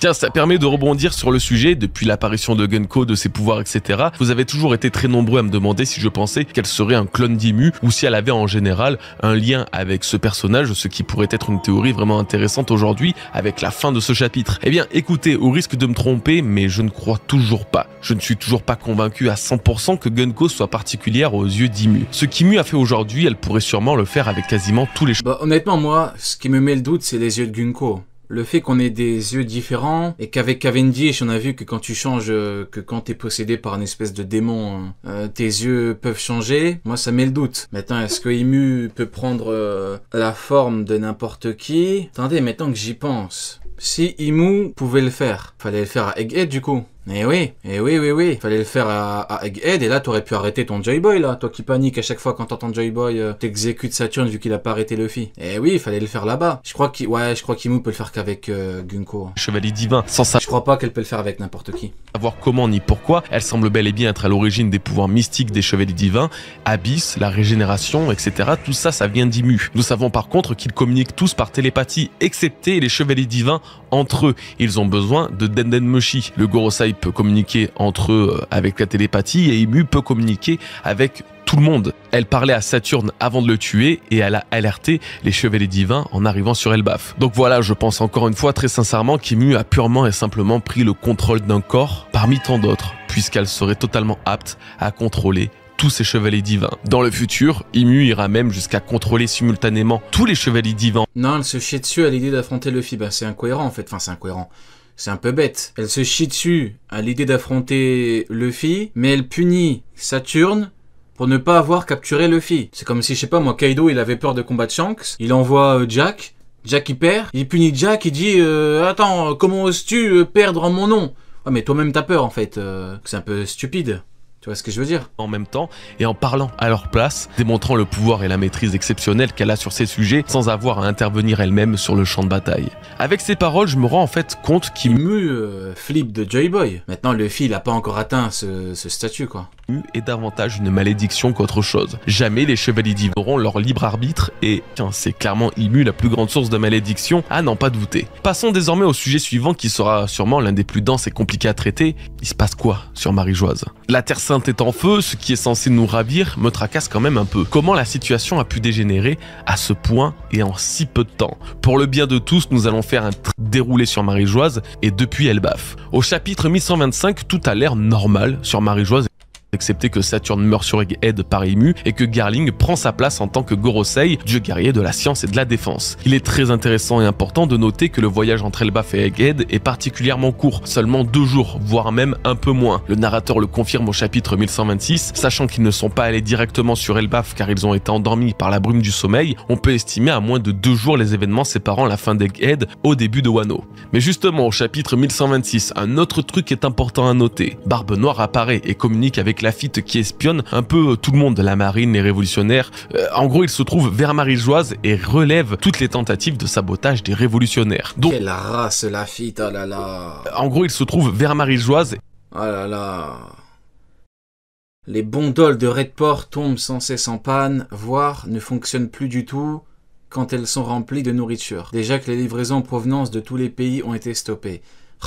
Tiens, ça permet de rebondir sur le sujet. Depuis l'apparition de Gunko, de ses pouvoirs, etc., vous avez toujours été très nombreux à me demander si je pensais qu'elle serait un clone d'Imu ou si elle avait en général un lien avec ce personnage, ce qui pourrait être une théorie vraiment intéressante aujourd'hui avec la fin de ce chapitre. Eh bien, écoutez, au risque de me tromper, mais je ne crois toujours pas. Je ne suis toujours pas convaincu à 100% que Gunko soit particulière aux yeux d'Imu. Ce qu'Imu a fait aujourd'hui, elle pourrait sûrement le faire avec quasiment tous les... Bah honnêtement, moi, ce qui me met le doute, c'est les yeux de Gunko. Le fait qu'on ait des yeux différents et qu'avec Cavendish, on a vu que quand tu changes, que quand t'es possédé par une espèce de démon, tes yeux peuvent changer. Moi, ça met le doute. Maintenant, est-ce que Imu peut prendre la forme de n'importe qui? Attendez, maintenant que j'y pense. Si Imu pouvait le faire, fallait le faire à Egghead du coup. Eh oui. Fallait le faire à Egghead et là t'aurais pu arrêter ton Joy Boy là. Toi qui paniques à chaque fois quand t'entends Joy Boy, t'exécutes Saturne vu qu'il a pas arrêté Luffy. Eh oui, il fallait le faire là-bas. Je crois qu'Imu peut le faire qu'avec Gunko. Chevalier divin, sans ça. Je crois pas qu'elle peut le faire avec n'importe qui. Savoir comment ni pourquoi, elle semble bel et bien être à l'origine des pouvoirs mystiques des chevaliers divins, Abyss, la régénération, etc. Tout ça, ça vient d'Imu. Nous savons par contre qu'ils communiquent tous par télépathie, excepté les chevaliers divins entre eux. Ils ont besoin de Denden Mushi. Le Gorosei peut communiquer entre eux avec la télépathie et Imu peut communiquer avec tout le monde. Elle parlait à Saturne avant de le tuer et elle a alerté les chevaliers divins en arrivant sur Elbaf. Donc voilà, je pense encore une fois très sincèrement qu'Imu a purement et simplement pris le contrôle d'un corps parmi tant d'autres, puisqu'elle serait totalement apte à contrôler tous ces chevaliers divins. Dans le futur, Imu ira même jusqu'à contrôler simultanément tous les chevaliers divins. Non, elle se chie dessus à l'idée d'affronter Luffy. Bah c'est incohérent en fait, enfin c'est incohérent. C'est un peu bête. Elle se chie dessus à l'idée d'affronter Luffy, mais elle punit Saturne pour ne pas avoir capturé Luffy. C'est comme si, je sais pas moi, Kaido il avait peur de combattre Shanks, il envoie Jack, Jack il perd, il punit Jack, il dit attends, comment oses-tu perdre en mon nom? Ah mais toi-même t'as peur en fait, c'est un peu stupide. Tu vois ce que je veux dire? En même temps, et en parlant à leur place, démontrant le pouvoir et la maîtrise exceptionnelle qu'elle a sur ces sujets, sans avoir à intervenir elle-même sur le champ de bataille. Avec ces paroles, je me rends en fait compte qu'Imu flip de Joy Boy. Maintenant, Luffy, il a pas encore atteint ce statut, quoi. est davantage une malédiction qu'autre chose. Jamais les chevaliers divins auront leur libre arbitre et c'est clairement Imu la plus grande source de malédiction, à n'en pas douter. Passons désormais au sujet suivant qui sera sûrement l'un des plus denses et compliqués à traiter. Il se passe quoi sur Marie-Joise? La Terre Sainte est en feu, ce qui est censé nous ravir me tracasse quand même un peu. Comment la situation a pu dégénérer à ce point et en si peu de temps? Pour le bien de tous, nous allons faire un déroulé sur Marie-Joise et depuis Elbaf. Au chapitre 1125, tout a l'air normal sur Marie-Joise, excepté que Saturne meurt sur Egghead par Imu et que Garling prend sa place en tant que Gorosei, dieu guerrier de la science et de la défense. Il est très intéressant et important de noter que le voyage entre Elbaf et Egghead est particulièrement court, seulement 2 jours, voire même un peu moins. Le narrateur le confirme au chapitre 1126, sachant qu'ils ne sont pas allés directement sur Elbaf car ils ont été endormis par la brume du sommeil, on peut estimer à moins de 2 jours les événements séparant la fin d'Egghead au début de Wano. Mais justement, au chapitre 1126, un autre truc est important à noter. Barbe Noire apparaît et communique avec Lafitte qui espionne un peu tout le monde, la marine, les révolutionnaires. En gros, il se trouve vers Marie-Joise et relève toutes les tentatives de sabotage des révolutionnaires. Donc, quelle race Lafitte, oh là là. En gros, il se trouve vers Marie-Joise. Oh là là. Les bondoles de Redport tombent sans cesse en panne, voire ne fonctionnent plus du tout quand elles sont remplies de nourriture. Déjà que les livraisons en provenance de tous les pays ont été stoppées.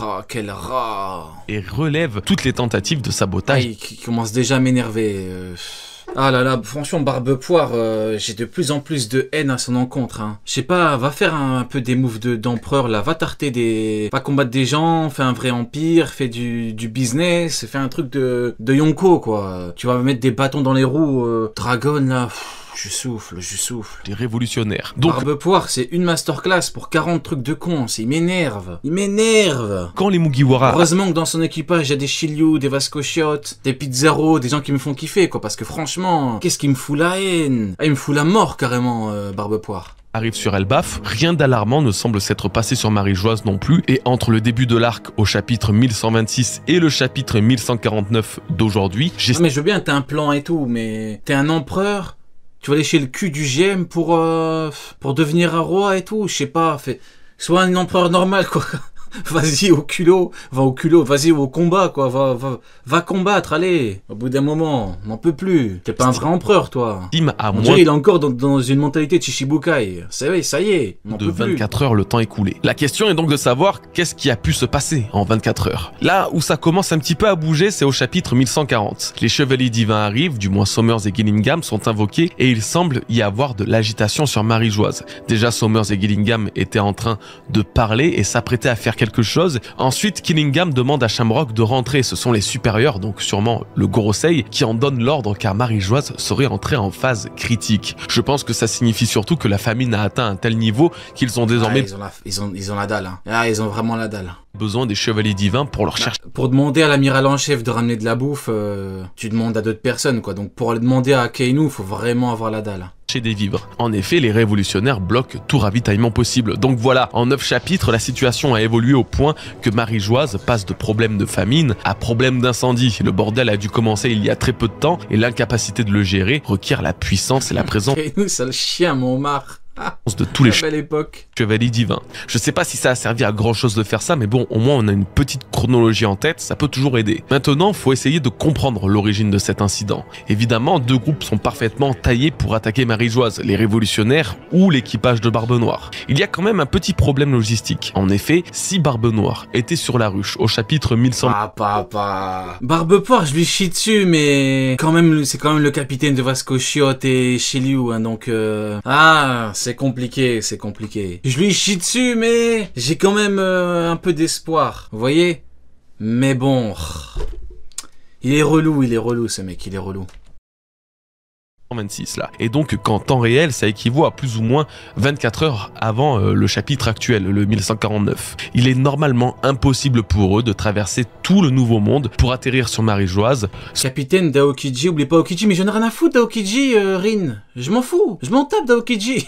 Oh, quel rat! Et relève toutes les tentatives de sabotage. Ah, il commence déjà à m'énerver. Ah là là, franchement, Barbe Poire, j'ai de plus en plus de haine à son encontre. Hein. Je sais pas, va faire un peu des moves d'empereur là, va tarter des... Va combattre des gens, fais un vrai empire, fais du business, fais un truc de Yonko quoi. Tu vas me mettre des bâtons dans les roues, Dragon là... Je souffle. Des révolutionnaires. Donc, Barbe Poire, c'est une masterclass pour 40 trucs de cons. Il m'énerve. Il m'énerve. Quand les Mugiwara... Heureusement que dans son équipage, il y a des Shiryu, des Vasco Chiottes, des Pizarro, des gens qui me font kiffer, quoi. Parce que franchement, qu'est-ce qui me fout la haine? Ah, il me fout la mort, carrément, Barbe Poire. Arrive sur Elbaf, rien d'alarmant ne semble s'être passé sur Marie-Joise non plus, et entre le début de l'arc au chapitre 1126 et le chapitre 1149 d'aujourd'hui, Ah, mais je veux bien, t'as un plan et tout, mais t'es un empereur. Tu vas lécher le cul du GM pour devenir un roi et tout, je sais pas, sois un empereur normal quoi. Vas-y au culot, va au culot, vas-y au combat, quoi, va combattre, allez. Au bout d'un moment, on n'en peut plus. T'es pas un vrai empereur, toi. Tim a On moins dirait il est encore dans une mentalité de Chichibukai. Ça y est, on n'en de peut plus. 24 heures le temps écoulé. La question est donc de savoir qu'est-ce qui a pu se passer en 24 heures. Là où ça commence un petit peu à bouger, c'est au chapitre 1140. Les chevaliers divins arrivent, du moins Somers et Gillingham sont invoqués et il semble y avoir de l'agitation sur Marie-Joise. Déjà Somers et Gillingham étaient en train de parler et s'apprêtaient à faire quelque chose. Ensuite, Gillingham demande à Shamrock de rentrer. Ce sont les supérieurs, donc sûrement le Gorosei, qui en donnent l'ordre car Marie-Joise serait entrée en phase critique. Je pense que ça signifie surtout que la famine a atteint un tel niveau qu'ils ont désormais Ils ont la dalle. Hein. Ah, ils ont vraiment la dalle. besoin des chevaliers divins pour leur chercher Pour demander à l'amiral en chef de ramener de la bouffe, tu demandes à d'autres personnes, quoi. Donc pour aller demander à Kainu, faut vraiment avoir la dalle. des vivres. En effet, les révolutionnaires bloquent tout ravitaillement possible. Donc voilà, en 9 chapitres, la situation a évolué au point que Marie-Joise passe de problème de famine à problème d'incendie. Le bordel a dû commencer il y a très peu de temps et l'incapacité de le gérer requiert la puissance et la présence Kainu, sale chien, mon marre. de tous les Belle époque. chevaliers divins. Je sais pas si ça a servi à grand chose de faire ça, mais bon, au moins on a une petite chronologie en tête, ça peut toujours aider. Maintenant, faut essayer de comprendre l'origine de cet incident. Évidemment, deux groupes sont parfaitement taillés pour attaquer Marie-Joise, les révolutionnaires ou l'équipage de Barbe Noire. Il y a quand même un petit problème logistique. En effet, si Barbe Noire était sur la ruche au chapitre 1100... Barbe Poire, je lui chie dessus, mais c'est quand même le capitaine de Vasco Chiotte et Shiryu, hein, donc c'est compliqué, c'est compliqué. Je lui chie dessus, mais j'ai quand même un peu d'espoir, vous voyez? Mais bon, il est relou ce mec, il est relou. 26 là. Et donc qu'en temps réel, ça équivaut à plus ou moins 24 heures avant le chapitre actuel, le 1149. Il est normalement impossible pour eux de traverser tout le Nouveau Monde pour atterrir sur Marie-Joise. Capitaine d'Aokiji, oublie pas Aokiji, mais j'en ai rien à foutre d'Aokiji, Rin. Je m'en fous, je m'en tape d'Aokiji.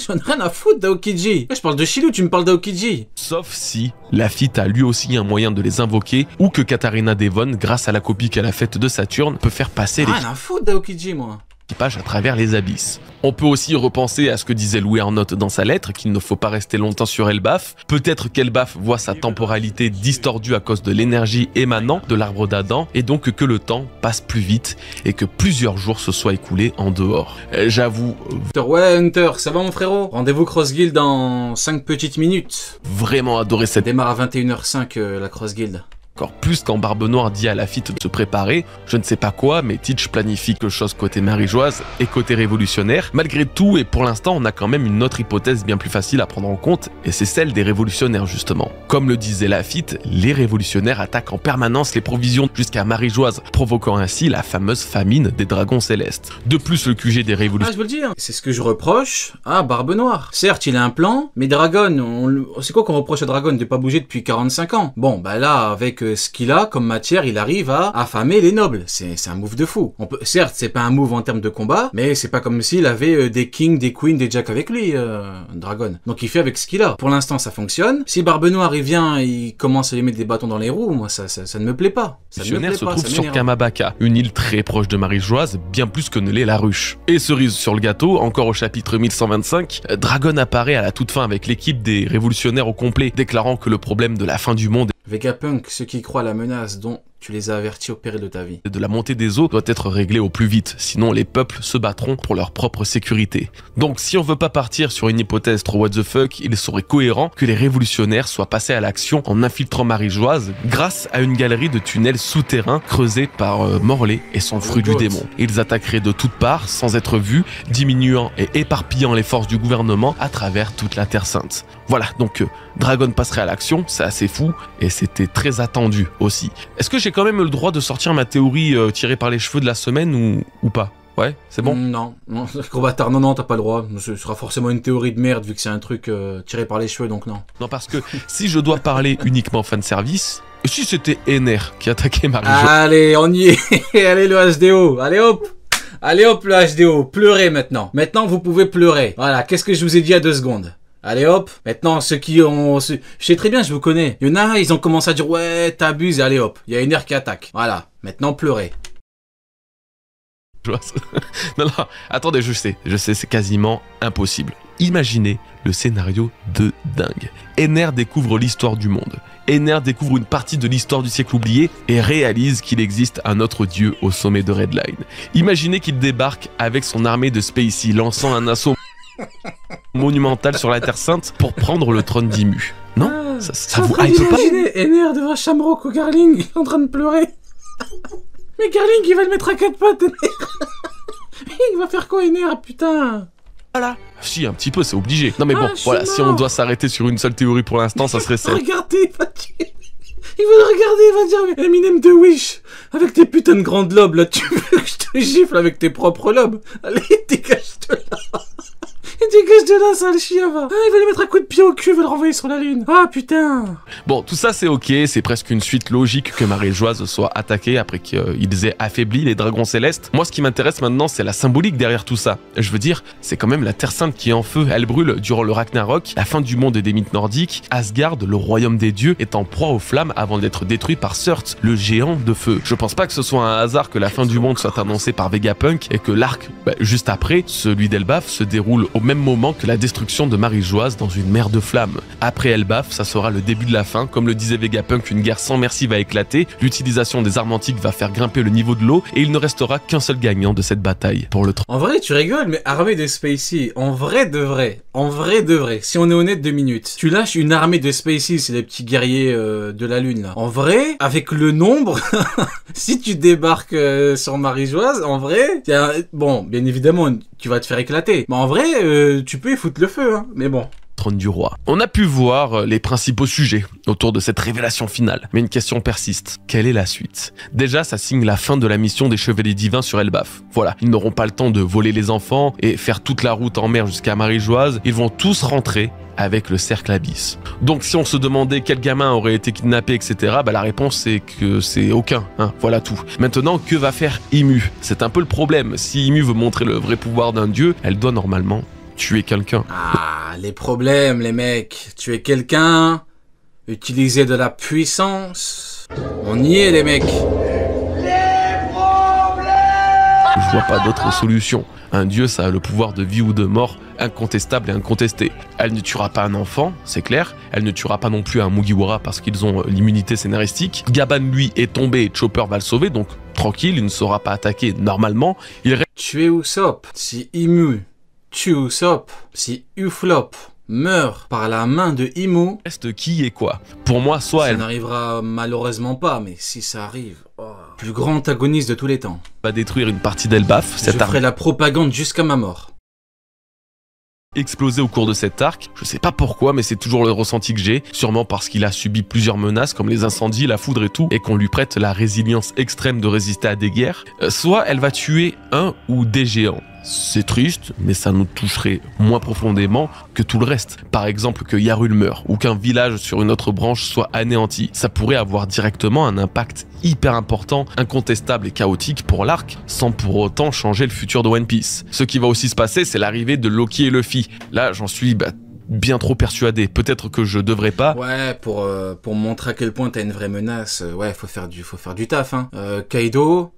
J'en ai rien à foutre d'Aokiji. Je parle de Shiryu, tu me parles d'Aokiji. Sauf si Lafitte a lui aussi un moyen de les invoquer ou que Katharina Devon, grâce à la copie qu'elle a faite de Saturne, peut faire passer Rien à foutre d'Aokiji, moi. l'équipage à travers les abysses. On peut aussi repenser à ce que disait Louis Arnott dans sa lettre, qu'il ne faut pas rester longtemps sur Elbaf. Peut-être qu'Elbaf voit sa temporalité distordue à cause de l'énergie émanant de l'arbre d'Adam, et donc que le temps passe plus vite et que plusieurs jours se soient écoulés en dehors. J'avoue... Ouais Hunter, ça va mon frérot? Rendez-vous Cross Guild dans 5 petites minutes. Vraiment adoré cette... Démarre à 21h05 la Cross Guild. Encore plus quand Barbe Noire dit à Lafitte de se préparer, je ne sais pas quoi, mais Teach planifie quelque chose côté Marie-Joise et côté révolutionnaire. Malgré tout, et pour l'instant, on a quand même une autre hypothèse bien plus facile à prendre en compte, et c'est celle des révolutionnaires justement. Comme le disait Lafitte, les révolutionnaires attaquent en permanence les provisions jusqu'à Marie-Joise, provoquant ainsi la fameuse famine des dragons célestes. De plus, le QG des révolutionnaires... Ah, je veux le dire, c'est ce que je reproche à Barbe Noire. Certes, il a un plan, mais Dragon, c'est quoi qu'on reproche à Dragon de pas bouger depuis 45 ans? Bon, bah là, avec ce qu'il a comme matière, il arrive à affamer les nobles. C'est un move de fou. Certes, c'est pas un move en termes de combat, mais c'est pas comme s'il avait des kings, des queens, des jacks avec lui, Dragon. Donc il fait avec ce qu'il a. Pour l'instant, ça fonctionne. Si Barbe Noire, il vient, il commence à lui mettre des bâtons dans les roues, moi, ça ne me plaît pas. Les révolutionnaires se trouvent sur Kamabaka, une île très proche de Marie-Joise, bien plus que ne l'est la ruche. Et cerise sur le gâteau, encore au chapitre 1125, Dragon apparaît à la toute fin avec l'équipe des révolutionnaires au complet, déclarant que le problème de la fin du monde Vegapunk, ceux qui croient à la menace dont tu les as avertis au péril de ta vie. de la montée des eaux doit être réglé au plus vite, sinon les peuples se battront pour leur propre sécurité. Donc si on veut pas partir sur une hypothèse trop what the fuck, il serait cohérent que les révolutionnaires soient passés à l'action en infiltrant Marie-Joise grâce à une galerie de tunnels souterrains creusés par Morlaix et son fruit du démon. Ils attaqueraient de toutes parts sans être vus, diminuant et éparpillant les forces du gouvernement à travers toute la Terre Sainte. Voilà, donc Dragon passerait à l'action, c'est assez fou, et c'était très attendu aussi. Est-ce que j'ai quand même le droit de sortir ma théorie tirée par les cheveux de la semaine ou pas? Ouais, c'est bon? Non, gros bâtard, non, t'as pas le droit. Ce sera forcément une théorie de merde vu que c'est un truc tiré par les cheveux, donc non. Non, parce que si je dois parler uniquement fanservice, et si c'était Ener qui attaquait Marie-Joise? Allez, on y est. Allez, le HDO. Allez, hop. Allez, hop, le HDO. Pleurez maintenant. Maintenant, vous pouvez pleurer. Voilà, qu'est-ce que je vous ai dit à 2 secondes? Allez hop, maintenant ceux qui ont... Je sais très bien, je vous connais. Il y en a, ils ont commencé à dire ouais, t'abuses, allez hop. Il y a une air qui attaque. Voilà, maintenant pleurez. Non, non, attendez, je sais, c'est quasiment impossible. Imaginez le scénario de dingue. Ener découvre l'histoire du monde. Ener découvre une partie de l'histoire du siècle oublié et réalise qu'il existe un autre dieu au sommet de Redline. Imaginez qu'il débarque avec son armée de Spacey, lançant un assaut monumental sur la Terre Sainte pour prendre le trône d'Imu. Non, ça vous hype pas? Imaginez Ener devant Shamrock au Garling, en train de pleurer. Mais Garling, il va le mettre à 4 pattes, Ener. Il va faire quoi, Ener, putain? Voilà. Si, un petit peu, c'est obligé. Non mais bon, voilà, mort. si on doit s'arrêter sur une seule théorie pour l'instant, ça serait celle. Regardez, il va dire... Il va le regarder, il va dire Eminem de Wish, avec tes putains de grandes lobes, là, tu veux que je te gifle avec tes propres lobes? Allez, dégage de là. Il dégage de là, sale chien, va. Ah, il va lui mettre un coup de pied au cul, il va le renvoyer sur la lune. Ah, putain. Bon, tout ça c'est ok, c'est presque une suite logique que Marie-Joise soit attaquée après qu'ils aient affaibli les dragons célestes. Moi, ce qui m'intéresse maintenant, c'est la symbolique derrière tout ça. Je veux dire, c'est quand même la Terre Sainte qui est en feu. Elle brûle durant le Ragnarok, la fin du monde et des mythes nordiques. Asgard, le royaume des dieux, est en proie aux flammes avant d'être détruit par Surtr, le géant de feu. Je pense pas que ce soit un hasard que la fin du monde soit annoncée par Vegapunk et que l'arc, juste après, celui d'Elbaf, se déroule au même moment que la destruction de Marie-Joise dans une mer de flammes. Après Elbaf, ça sera le début de la fin. Comme le disait Vegapunk, une guerre sans merci va éclater, l'utilisation des armes antiques va faire grimper le niveau de l'eau et il ne restera qu'un seul gagnant de cette bataille. Pour le En vrai, tu rigoles, mais armée de Spacey, en vrai de vrai, si on est honnête 2 minutes, tu lâches une armée de Spacey, c'est les petits guerriers de la lune là. En vrai, avec le nombre, si tu débarques sur Marie-Joise, en vrai, bon, bien évidemment, tu vas te faire éclater. Mais en vrai, tu peux y foutre le feu, hein. Mais bon. Trône du roi. On a pu voir les principaux sujets autour de cette révélation finale, mais une question persiste. Quelle est la suite? Déjà, ça signe la fin de la mission des Chevaliers Divins sur Elbaf. Voilà, ils n'auront pas le temps de voler les enfants et faire toute la route en mer jusqu'à Marie-Joise. Ils vont tous rentrer avec le cercle Abyss. Donc si on se demandait quel gamin aurait été kidnappé, etc., la réponse c'est que c'est aucun, hein, voilà tout. Maintenant, que va faire Imu? C'est un peu le problème. Si Imu veut montrer le vrai pouvoir d'un dieu, elle doit normalement tuer quelqu'un. Ah, les problèmes, les mecs. Tuer quelqu'un, utiliser de la puissance. On y est, les mecs. Je vois pas d'autre solution. Un dieu, ça a le pouvoir de vie ou de mort, incontestable et incontesté. Elle ne tuera pas un enfant, c'est clair. Elle ne tuera pas non plus un Mugiwara parce qu'ils ont l'immunité scénaristique. Gaban, lui, est tombé et Chopper va le sauver, donc tranquille, il ne sera pas attaqué normalement. Tuer Usopp. Si Imu tue Usopp, si Uflop meurt par la main de Imu, reste qui et quoi? Pour moi, soit elle n'arrivera malheureusement pas, mais si ça arrive, plus grand antagoniste de tous les temps. Va détruire une partie d'Elbaf. Je ferai la propagande jusqu'à ma mort. Explosé au cours de cet arc, je sais pas pourquoi, mais c'est toujours le ressenti que j'ai, sûrement parce qu'il a subi plusieurs menaces comme les incendies, la foudre et tout, et qu'on lui prête la résilience extrême de résister à des guerres. Soit elle va tuer un ou des géants. C'est triste, mais ça nous toucherait moins profondément que tout le reste. Par exemple, que Yarul meure, ou qu'un village sur une autre branche soit anéanti. Ça pourrait avoir directement un impact hyper important, incontestable et chaotique pour l'arc, sans pour autant changer le futur de One Piece. Ce qui va aussi se passer, c'est l'arrivée de Loki et Luffy. Là, j'en suis bien trop persuadé. Peut-être que je devrais pas. Ouais, pour montrer à quel point t'as une vraie menace, ouais, faut faire du taf, hein. Kaido,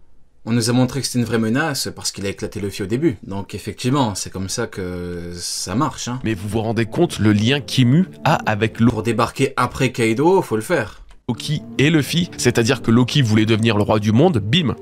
on nous a montré que c'était une vraie menace parce qu'il a éclaté Luffy au début. Donc effectivement, c'est comme ça que ça marche, hein. Mais vous vous rendez compte le lien qu'Imu a avec Loki? Pour débarquer après Kaido, faut le faire. Loki et Luffy, c'est-à-dire que Loki voulait devenir le roi du monde, bim,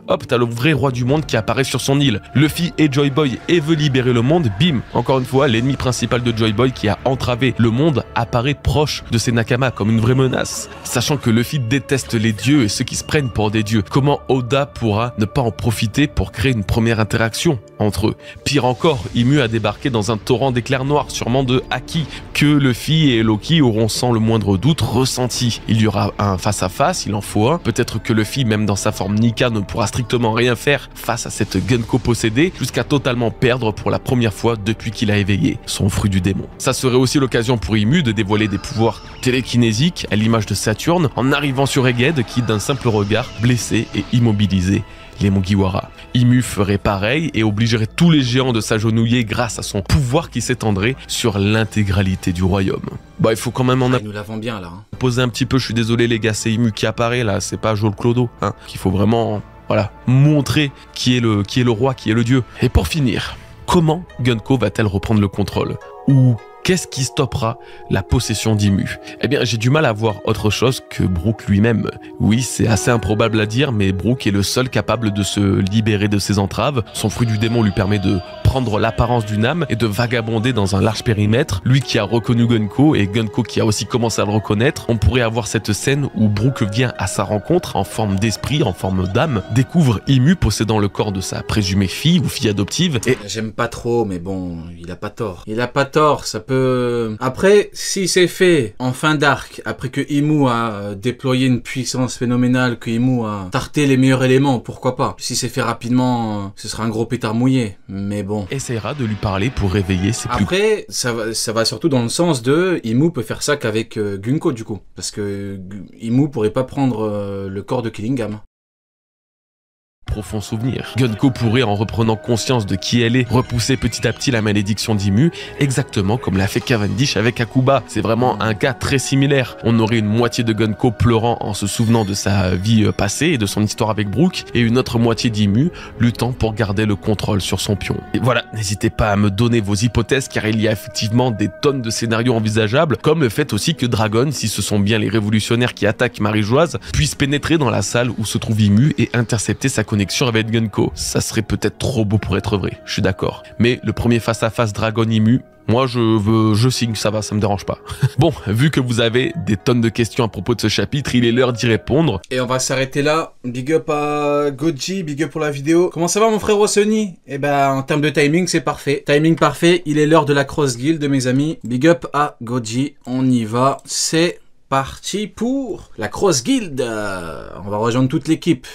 hop, t'as le vrai roi du monde qui apparaît sur son île. Luffy et Joy Boy et veut libérer le monde, bim. Encore une fois, l'ennemi principal de Joy Boy qui a entravé le monde apparaît proche de ses Nakama comme une vraie menace. Sachant que Luffy déteste les dieux et ceux qui se prennent pour des dieux. Comment Oda pourra ne pas en profiter pour créer une première interaction entre eux? Pire encore, Imu a débarqué dans un torrent d'éclairs noirs, sûrement de Haki, que Luffy et Loki auront sans le moindre doute ressenti. Il y aura un face-à-face, il en faut un. Peut-être que Luffy, même dans sa forme Nika, ne pourra strictement rien faire face à cette Gunko possédée, jusqu'à totalement perdre pour la première fois depuis qu'il a éveillé son fruit du démon. Ça serait aussi l'occasion pour Imu de dévoiler des pouvoirs télékinésiques à l'image de Saturne, en arrivant sur Egghead qui, d'un simple regard, blessé et immobilisé les Mugiwara. Imu ferait pareil et obligerait tous les géants de s'agenouiller grâce à son pouvoir qui s'étendrait sur l'intégralité du royaume. Il faut quand même en nous l'avons bien là, hein. Poser un petit peu, je suis désolé les gars, c'est Imu qui apparaît là, c'est pas Joel Clodo, hein, qu'il faut vraiment... voilà, montrer qui est le roi, qui est le dieu. Et pour finir, comment Gunko va-t-elle reprendre le contrôle? Ou qu'est-ce qui stoppera la possession d'Imu? Eh bien, j'ai du mal à voir autre chose que Brook lui-même. Oui, c'est assez improbable à dire, mais Brook est le seul capable de se libérer de ses entraves. Son fruit du démon lui permet de prendre l'apparence d'une âme et de vagabonder dans un large périmètre. Lui qui a reconnu Gunko et Gunko qui a aussi commencé à le reconnaître, on pourrait avoir cette scène où Brook vient à sa rencontre en forme d'esprit, en forme d'âme, découvre Imu possédant le corps de sa présumée fille ou fille adoptive et... J'aime pas trop, mais bon, il a pas tort. Il a pas tort, ça peut... Après, si c'est fait en fin d'arc, après que Imu a déployé une puissance phénoménale, que Imu a tarté les meilleurs éléments, pourquoi pas? Si c'est fait rapidement, ce sera un gros pétard mouillé, mais bon. Essaiera de lui parler pour réveiller ses plus... Après, ça va surtout dans le sens de Imu peut faire ça qu'avec Gunko du coup, parce que Imu pourrait pas prendre le corps de Killingham. Profond souvenir. Gunko pourrait, en reprenant conscience de qui elle est, repousser petit à petit la malédiction d'Imu, exactement comme l'a fait Cavendish avec Akuba. C'est vraiment un cas très similaire. On aurait une moitié de Gunko pleurant en se souvenant de sa vie passée et de son histoire avec Brook, et une autre moitié d'Imu luttant pour garder le contrôle sur son pion. Et voilà, n'hésitez pas à me donner vos hypothèses, car il y a effectivement des tonnes de scénarios envisageables, comme le fait aussi que Dragon, si ce sont bien les révolutionnaires qui attaquent Marie-Joise, puisse pénétrer dans la salle où se trouve Imu et intercepter sa connexion avec Gunko. Ça serait peut-être trop beau pour être vrai, je suis d'accord. Mais le premier face-à-face Dragon-Imu, moi je signe, ça va, ça me dérange pas. Bon, vu que vous avez des tonnes de questions à propos de ce chapitre, il est l'heure d'y répondre. Et on va s'arrêter là. Big up à Goji, big up pour la vidéo. Comment ça va mon frère Sony? Eh ben, en termes de timing, c'est parfait. Timing parfait, il est l'heure de la Cross Guild, mes amis. Big up à Goji, on y va, c'est parti pour la Cross Guild. On va rejoindre toute l'équipe.